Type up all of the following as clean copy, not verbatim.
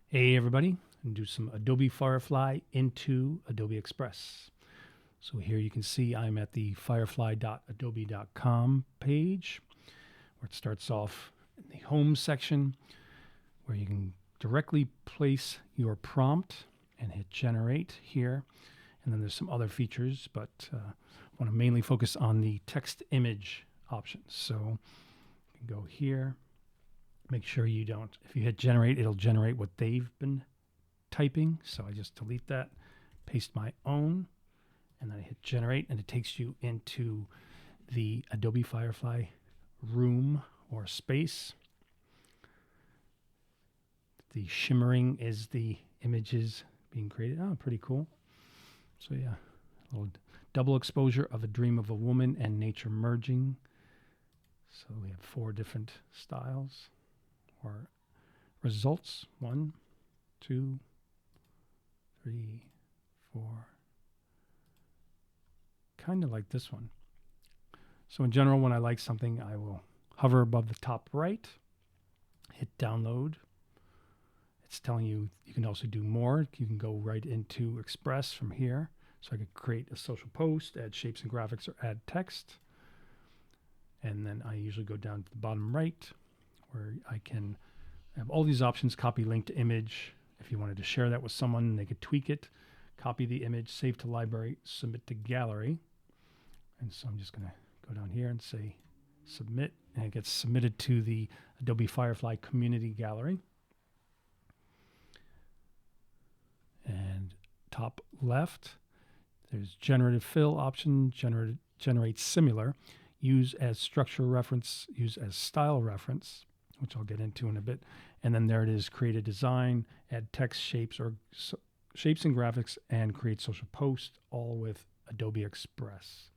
Hey everybody, and do some Adobe Firefly into Adobe Express. So here you can see I'm at the firefly.adobe.com page where it starts off in the home section where you can directly place your prompt and hit generate here. And then there's some other features, but I want to mainly focus on the text image options. So you can go here. Make sure you don't, if you hit generate, it'll generate what they've been typing. So I just delete that, paste my own, and then I hit generate, and it takes you into the Adobe Firefly room or space. The shimmering is the images being created. Oh, pretty cool. So yeah, a little double exposure of a dream of a woman and nature merging. So we have 4 different styles or results. 1, 2, 3, 4. Kind of like this one. So in general, when I like something, I will hover above the top right, hit download. It's telling you you can also do more. You can go right into Express from here. So I could create a social post, add shapes and graphics, or add text. And then I usually go down to the bottom right where I can have all these options: copy link to image. If you wanted to share that with someone, they could tweak it, copy the image, save to library, submit to gallery. And so I'm just going to go down here and say submit, and it gets submitted to the Adobe Firefly Community Gallery. And top left, there's generative fill option, generate similar, use as structure reference, use as style reference, which I'll get into in a bit. And then there it is, create a design, add text, shapes, or shapes and graphics, and create social post, all with Adobe Express.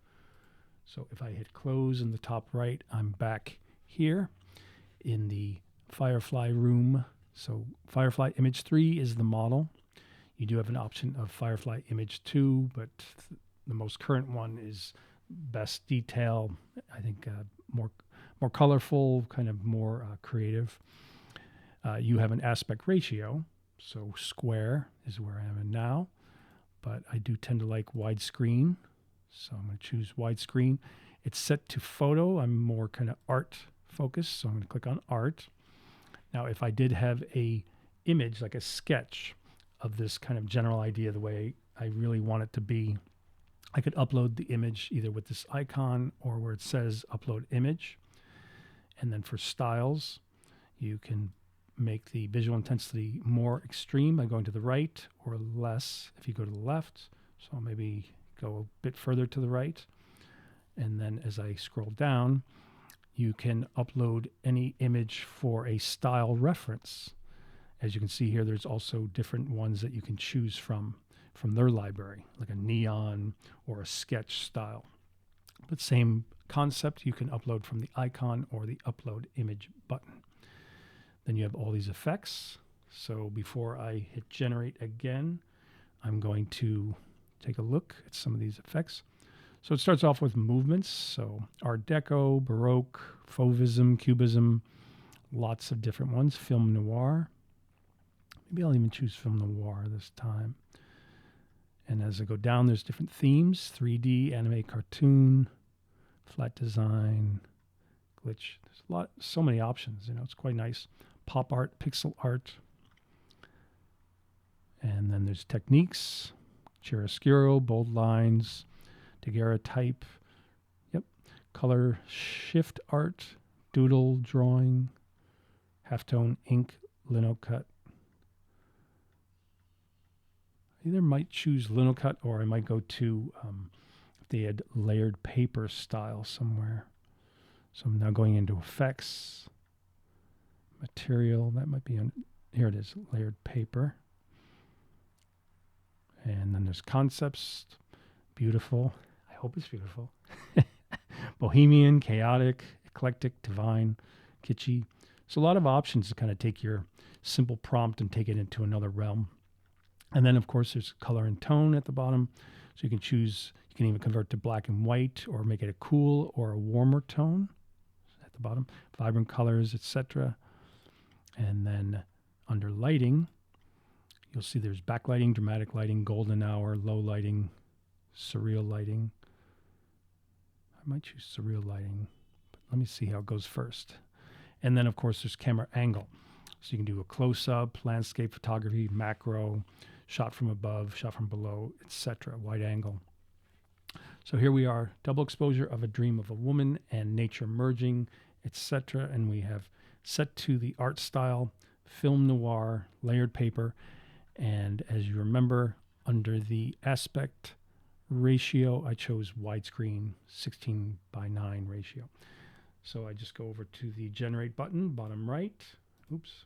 So if I hit close in the top right, I'm back here in the Firefly room. So Firefly Image 3 is the model. You do have an option of Firefly Image 2, but the most current one is best detail. I think more colorful, kind of more creative. You have an aspect ratio, so square is where I am in now, but I do tend to like widescreen, so I'm going to choose widescreen. It's set to photo. I'm more kind of art focused, so I'm going to click on art. Now, if I did have a image, like a sketch of this kind of general idea, the way I really want it to be, I could upload the image either with this icon or where it says upload image. And then for styles, you can make the visual intensity more extreme by going to the right, or less if you go to the left. So I'll maybe go a bit further to the right. And then as I scroll down, you can upload any image for a style reference. As you can see here, there's also different ones that you can choose from their library, like a neon or a sketch style. But same concept, you can upload from the icon or the upload image button. Then you have all these effects. So before I hit generate again, I'm going to take a look at some of these effects. So it starts off with movements. So Art Deco, Baroque, Fauvism, Cubism, lots of different ones. Film Noir. Maybe I'll even choose Film Noir this time. And as I go down, there's different themes: 3D, anime, cartoon, flat design, glitch. There's so many options. It's quite nice. Pop art, pixel art. And then there's techniques: chiaroscuro, bold lines, daguerreotype. Yep. Color shift art, doodle, drawing, halftone, ink, linocut. I either might choose linocut, or I might go to if they had layered paper style somewhere. So I'm now going into effects, material. That might be here it is, layered paper. And then there's concepts, beautiful. I hope it's beautiful. Bohemian, chaotic, eclectic, divine, kitschy. So a lot of options to kind of take your simple prompt and take it into another realm. And then, of course, there's color and tone at the bottom. So you can choose, you can even convert to black and white or make it a cool or a warmer tone at the bottom. Vibrant colors, etc. And then under lighting, You'll see there's backlighting, dramatic lighting, golden hour, low lighting, surreal lighting. I might choose surreal lighting, but let me see how it goes first. And then, of course, there's camera angle. So you can do a close-up, landscape photography, macro, shot from above, shot from below, etc., wide angle. So here we are, double exposure of a dream of a woman and nature merging, etc. And we have set to the art style, film noir, layered paper. And as you remember, under the aspect ratio, I chose widescreen 16:9 ratio. So I just go over to the generate button, bottom right. Oops,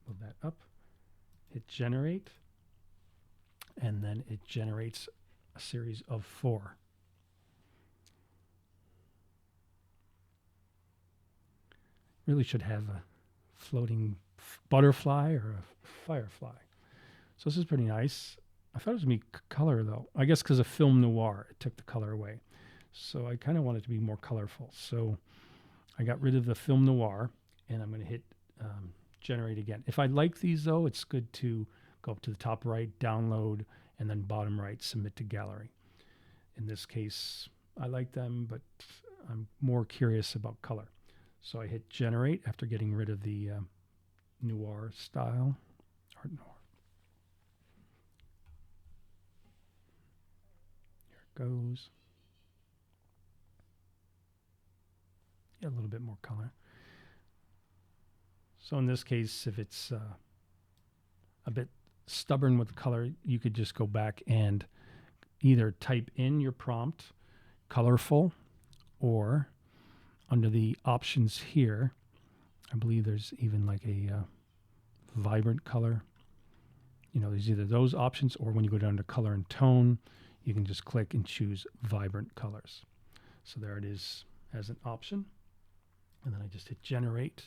move that up. Hit generate. And then it generates a series of 4. Really should have a floating butterfly or a firefly. So this is pretty nice. I thought it was going to be color, though. I guess because of film noir, it took the color away. So I kind of want it to be more colorful. So I got rid of the film noir, and I'm going to hit generate again. If I like these, though, it's good to go up to the top right, download, and then bottom right, submit to gallery. In this case, I like them, but I'm more curious about color. So I hit generate after getting rid of the noir style, art noir. Here it goes. Yeah, a little bit more color. So in this case, if it's a bit stubborn with color, you could just go back and either type in your prompt, colorful, or under the options here, I believe there's even like a vibrant color. You know, there's either those options, or when you go down to color and tone, you can just click and choose vibrant colors. So there it is as an option. And then I just hit generate,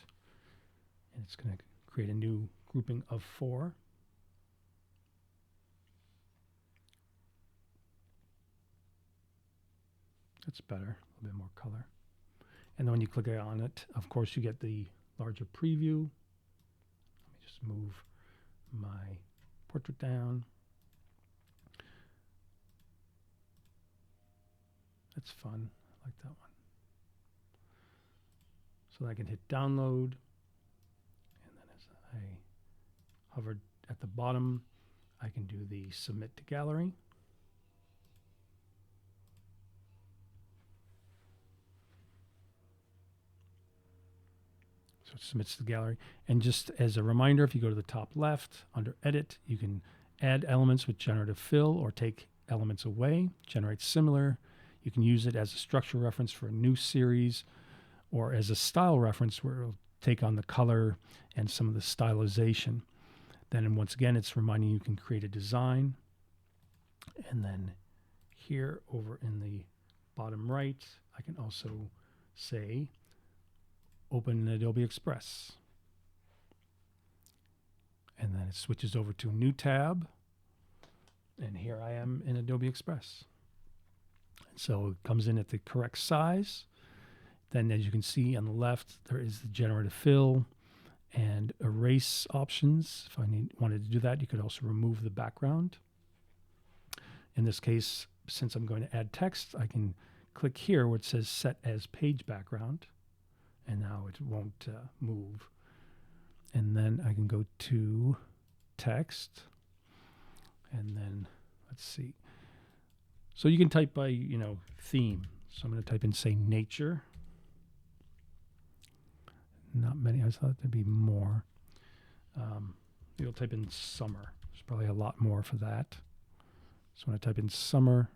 and it's going to create a new grouping of 4. That's better, a little bit more color. And then when you click on it, of course, you get the larger preview. Let me just move my portrait down. That's fun. I like that one. So I can hit download. And then as I hover at the bottom, I can do the submit to gallery. So it submits to the gallery. And just as a reminder, if you go to the top left, under Edit, you can add elements with generative fill or take elements away, generate similar. You can use it as a structure reference for a new series or as a style reference where it'll take on the color and some of the stylization. Then once again, it's reminding you can create a design. And then here over in the bottom right, I can also say, open Adobe Express. And then it switches over to a new tab. And here I am in Adobe Express. So it comes in at the correct size. Then as you can see on the left, there is the generative fill and erase options. If I wanted to do that, you could also remove the background. In this case, since I'm going to add text, I can click here where it says set as page background. And now it won't move. And then I can go to text. And then let's see. So you can type by, theme. So I'm going to type in, say, nature. Not many. I thought there'd be more. You'll type in summer. There's probably a lot more for that. So when I type in summer,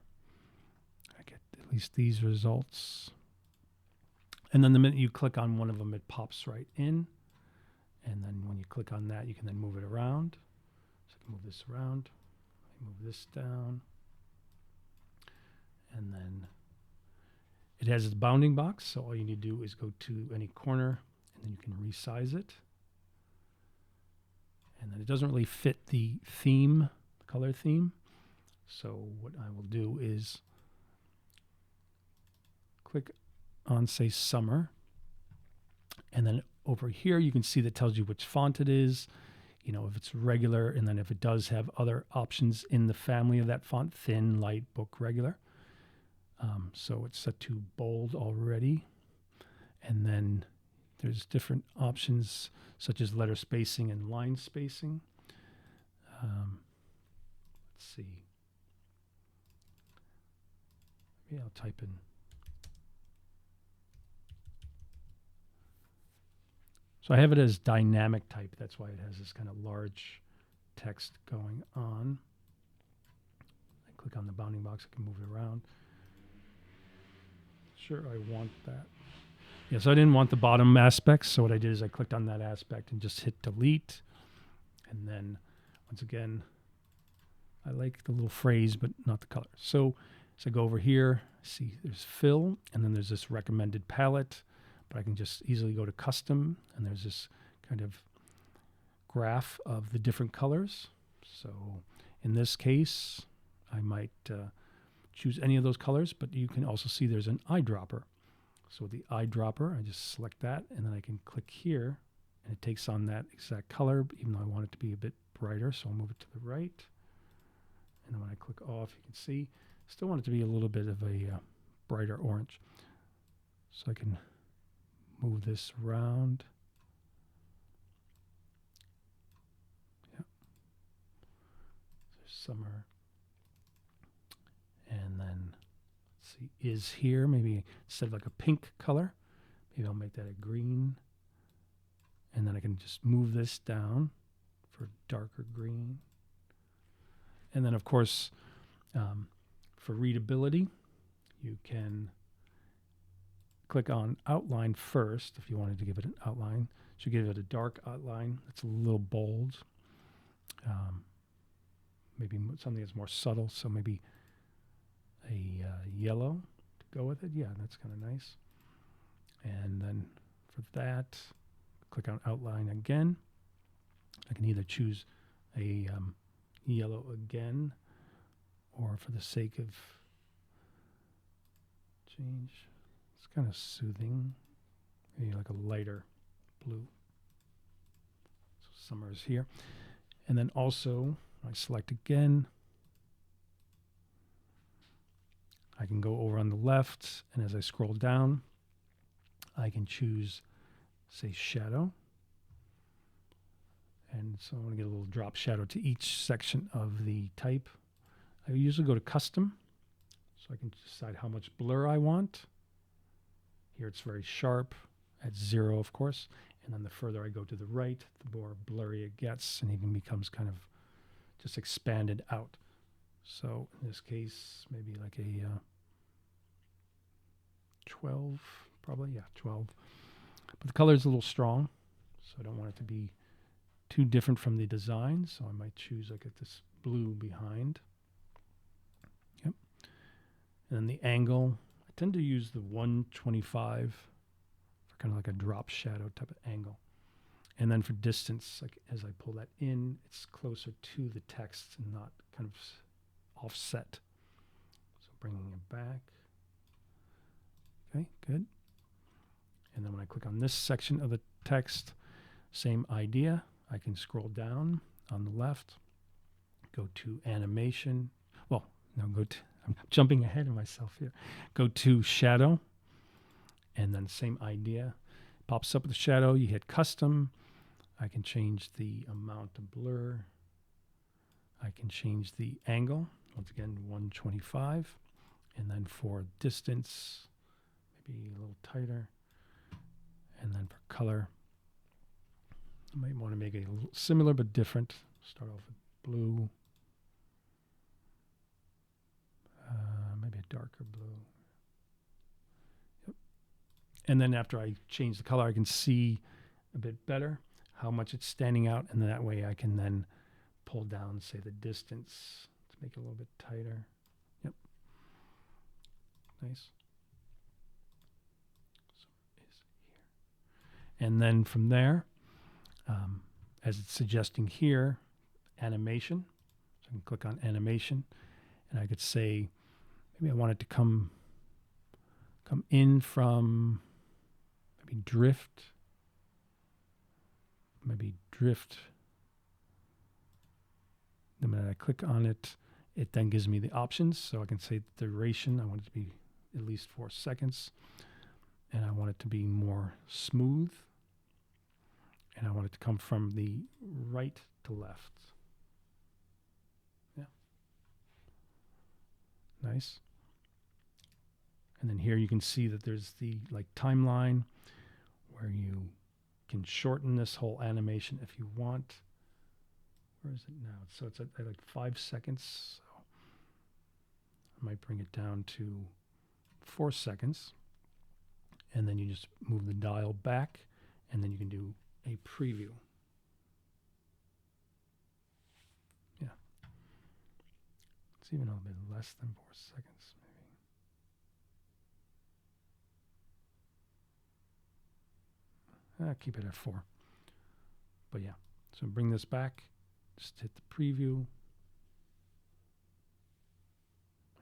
I get at least these results. And then the minute you click on one of them, it pops right in. And then when you click on that, you can then move it around. So I can move this around. Move this down. And then it has its bounding box. So all you need to do is go to any corner, and then you can resize it. And then it doesn't really fit the theme, the color theme. So what I will do is click on, say, summer. And then over here, you can see that tells you which font it is. if it's regular, and then if it does have other options in the family of that font, thin, light, book, regular. So it's set to bold already. And then there's different options such as letter spacing and line spacing. Let's see. Maybe I'll type in. So I have it as dynamic type. That's why it has this kind of large text going on. I click on the bounding box. I can move it around. Sure, I want that. Yeah, so I didn't want the bottom aspects. So what I did is I clicked on that aspect and just hit delete. And then once again, I like the little phrase, but not the color. So as I go over here, see there's fill, and then there's this recommended palette, but I can just easily go to custom, and there's this kind of graph of the different colors. So in this case, I might choose any of those colors, but you can also see there's an eyedropper. So the eyedropper, I just select that, and then I can click here, and it takes on that exact color, even though I want it to be a bit brighter, so I'll move it to the right. And then when I click off, you can see, still want it to be a little bit of a brighter orange. So I can move this around. Yeah. There's summer. And then, let's see, is here. Maybe instead of like a pink color, maybe I'll make that a green. And then I can just move this down for darker green. And then, of course, for readability, you can click on outline first if you wanted to give it an outline. So give it a dark outline that's a little bold. Maybe something that's more subtle, so maybe a yellow to go with it. Yeah, that's kind of nice. And then for that, click on outline again. I can either choose a yellow again, or for the sake of change, it's kind of soothing, maybe like a lighter blue. So summer is here. And then also, I select again, I can go over on the left, and as I scroll down, I can choose, say, shadow. And so I want to get a little drop shadow to each section of the type. I usually go to custom, so I can decide how much blur I want. Here it's very sharp, at 0, of course. And then the further I go to the right, the more blurry it gets, and even becomes kind of just expanded out. So in this case, maybe like a 12, probably, yeah, 12. But the color is a little strong, so I don't want it to be too different from the design, so I might choose like this blue behind. Yep. And then the angle, I tend to use the 125 for kind of like a drop shadow type of angle. And then for distance, like as I pull that in, it's closer to the text and not kind of offset. So bringing it back. Okay, good. And then when I click on this section of the text, same idea. I can scroll down on the left, go to animation. Well, no, I'm jumping ahead of myself here. Go to shadow, and then same idea. Pops up with the shadow. You hit custom. I can change the amount of blur. I can change the angle. Once again, 125. And then for distance, maybe a little tighter. And then for color, I might want to make it a little similar but different. Start off with blue. Maybe a darker blue. Yep. And then after I change the color, I can see a bit better how much it's standing out. And that way I can then pull down, say, the distance to make it a little bit tighter. Yep. Nice. So it is here. And then from there, as it's suggesting here, animation. So I can click on animation, and I could say, maybe I want it to come in from maybe drift The minute I click on it, it then gives me the options. So I can say the duration, I want it to be at least 4 seconds. And I want it to be more smooth. And I want it to come from the right to left. Yeah. Nice. And then here you can see that there's the timeline where you can shorten this whole animation if you want. Where is it now? So it's at like 5 seconds. So I might bring it down to 4 seconds. And then you just move the dial back, and then you can do a preview. Yeah. It's even a little bit less than 4 seconds, maybe. Keep it at 4. But yeah, so bring this back. Just hit the preview.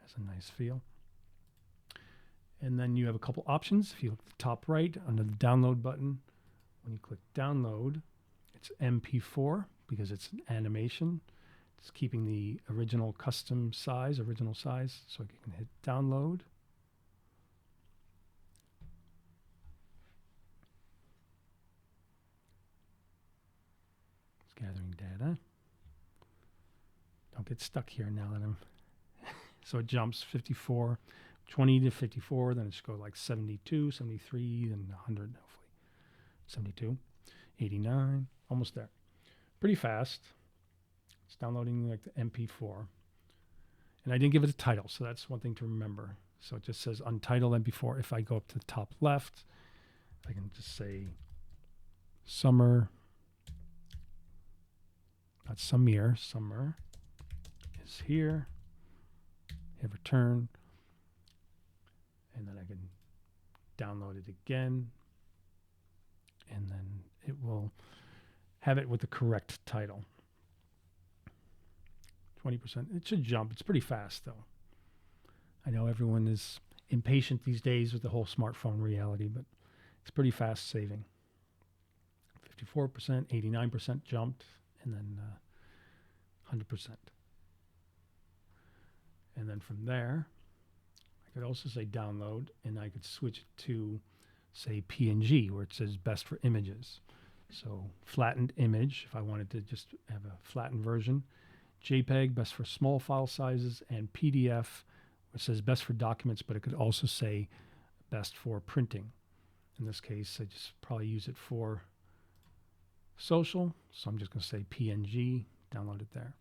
Has a nice feel. And then you have a couple options. If you look at the top right under the download button, when you click download, it's MP4 because it's an animation. It's keeping the original custom size, original size. So you can hit download. It's gathering data. Don't get stuck here now that I'm... So it jumps 54, 20 to 54, then it should go like 72, 73, then 100, hopefully. 72, 89, almost there. Pretty fast. It's downloading like the MP4. And I didn't give it a title, so that's one thing to remember. So it just says untitled MP4. If I go up to the top left, I can just say summer, not Samir, summer is here. Hit return. And then I can download it again. And then it will have it with the correct title. 20%. It should jump. It's pretty fast, though. I know everyone is impatient these days with the whole smartphone reality, but it's pretty fast saving. 54%, 89% jumped, and then 100%. And then from there, I could also say download, and I could switch it to, say, PNG, where it says best for images. So flattened image, if I wanted to just have a flattened version. JPEG, best for small file sizes, and PDF, which says best for documents, but it could also say best for printing. In this case, I just probably use it for social, so I'm just going to say PNG, download it there.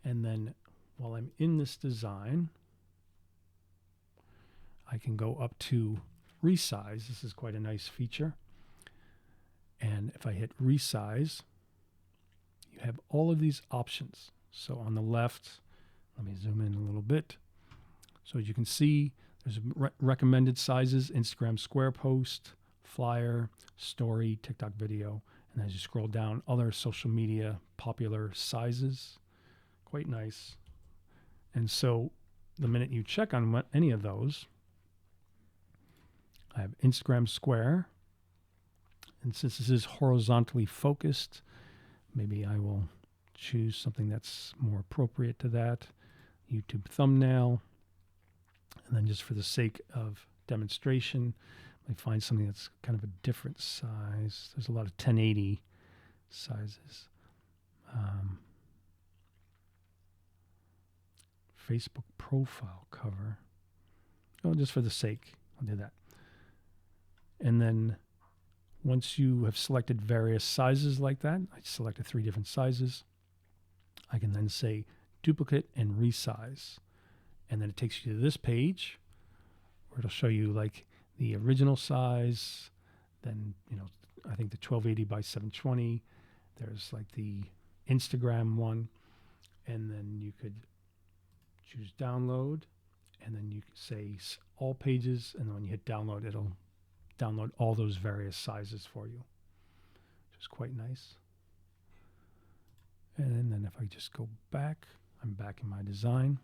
And then while I'm in this design, I can go up to resize. This is quite a nice feature. And if I hit resize, you have all of these options. So on the left, let me zoom in a little bit. So as you can see, there's recommended sizes, Instagram square post, flyer, story, TikTok video. And as you scroll down, other social media popular sizes. Quite nice. And so the minute you check on any of those, I have Instagram square. And since this is horizontally focused, maybe I will choose something that's more appropriate to that. YouTube thumbnail. And then just for the sake of demonstration, I find something that's kind of a different size. There's a lot of 1080 sizes. Facebook profile cover. Oh, just for the sake, I'll do that. And then once you have selected various sizes like that, I selected 3 different sizes, I can then say duplicate and resize. And then it takes you to this page where it'll show you like the original size, then, I think the 1280 by 720. There's like the Instagram one. And then you could choose download, and then you can say all pages, and then when you hit download, it'll download all those various sizes for you, which is quite nice. And then if I just go back, I'm back in my design.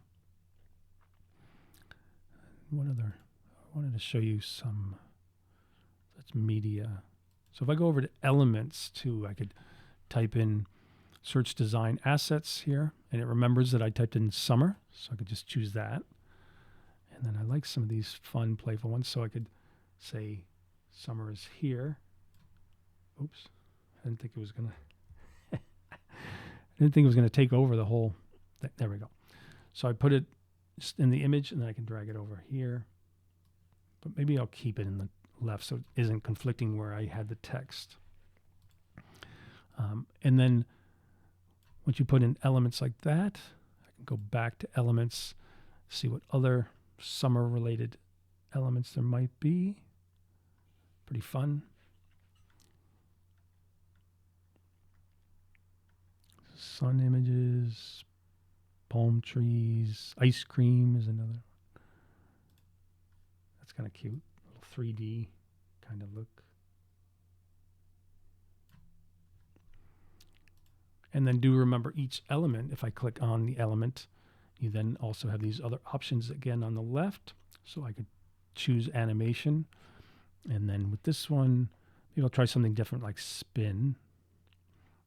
What other? I wanted to show you some. That's media. So if I go over to elements too, I could type in search design assets here, and it remembers that I typed in summer, so I could just choose that. And then I like some of these fun, playful ones, so I could say summer is here. Oops, I didn't think it was gonna. I didn't think it was gonna take over the whole. There we go. So I put it just in the image, and then I can drag it over here. But maybe I'll keep it in the left so it isn't conflicting where I had the text. And then once you put in elements like that, I can go back to elements, see what other summer-related elements there might be. Pretty fun. Sun images, palm trees, ice cream is another. That's kind of cute. A little 3D kind of look. And then do remember each element. If I click on the element, you then also have these other options again on the left. So I could choose animation. And then with this one, maybe I'll try something different like spin.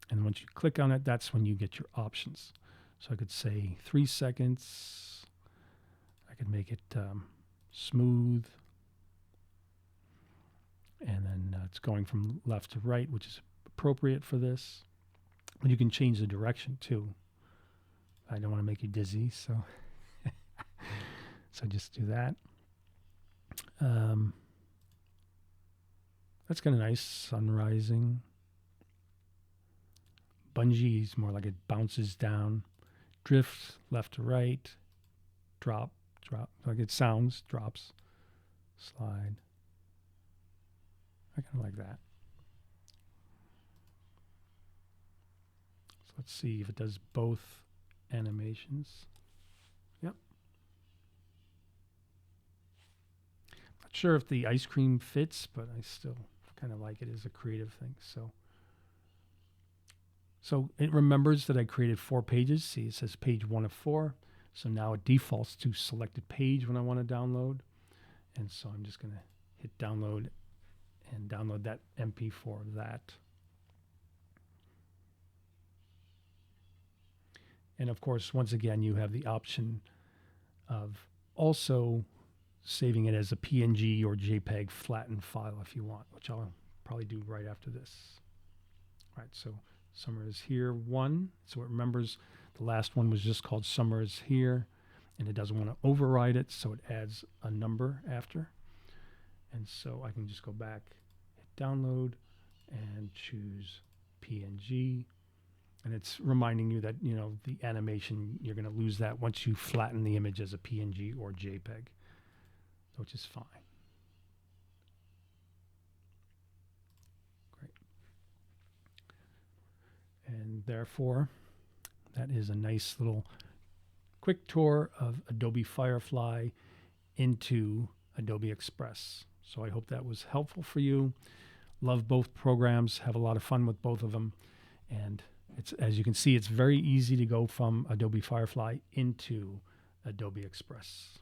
And once you click on it, that's when you get your options. So I could say 3 seconds. I could make it smooth. And then it's going from left to right, which is appropriate for this. But you can change the direction too. I don't want to make you dizzy, so so just do that. That's kind of nice. Sun rising. Bungee is more like it bounces down. Drift left to right. Drop, like it sounds. Drops. Slide. I kind of like that. So let's see if it does both animations. Yep. Not sure if the ice cream fits, but I still kind of like it as a creative thing. So it remembers that I created 4 pages. See, it says page 1 of 4. So now it defaults to selected page when I want to download. And so I'm just going to hit download and download that MP4 of that. And of course, once again, you have the option of also saving it as a PNG or JPEG flattened file if you want, which I'll probably do right after this. All right, so summer is here 1. So it remembers the last one was just called summer is here, and it doesn't want to override it, so it adds a number after. And so I can just go back, hit download, and choose PNG. And it's reminding you that, you know, the animation, you're going to lose that once you flatten the image as a PNG or JPEG, which is fine. Great. And therefore, that is a nice little quick tour of Adobe Firefly into Adobe Express. So I hope that was helpful for you. Love both programs, have a lot of fun with both of them. And it's, as you can see, it's very easy to go from Adobe Firefly into Adobe Express.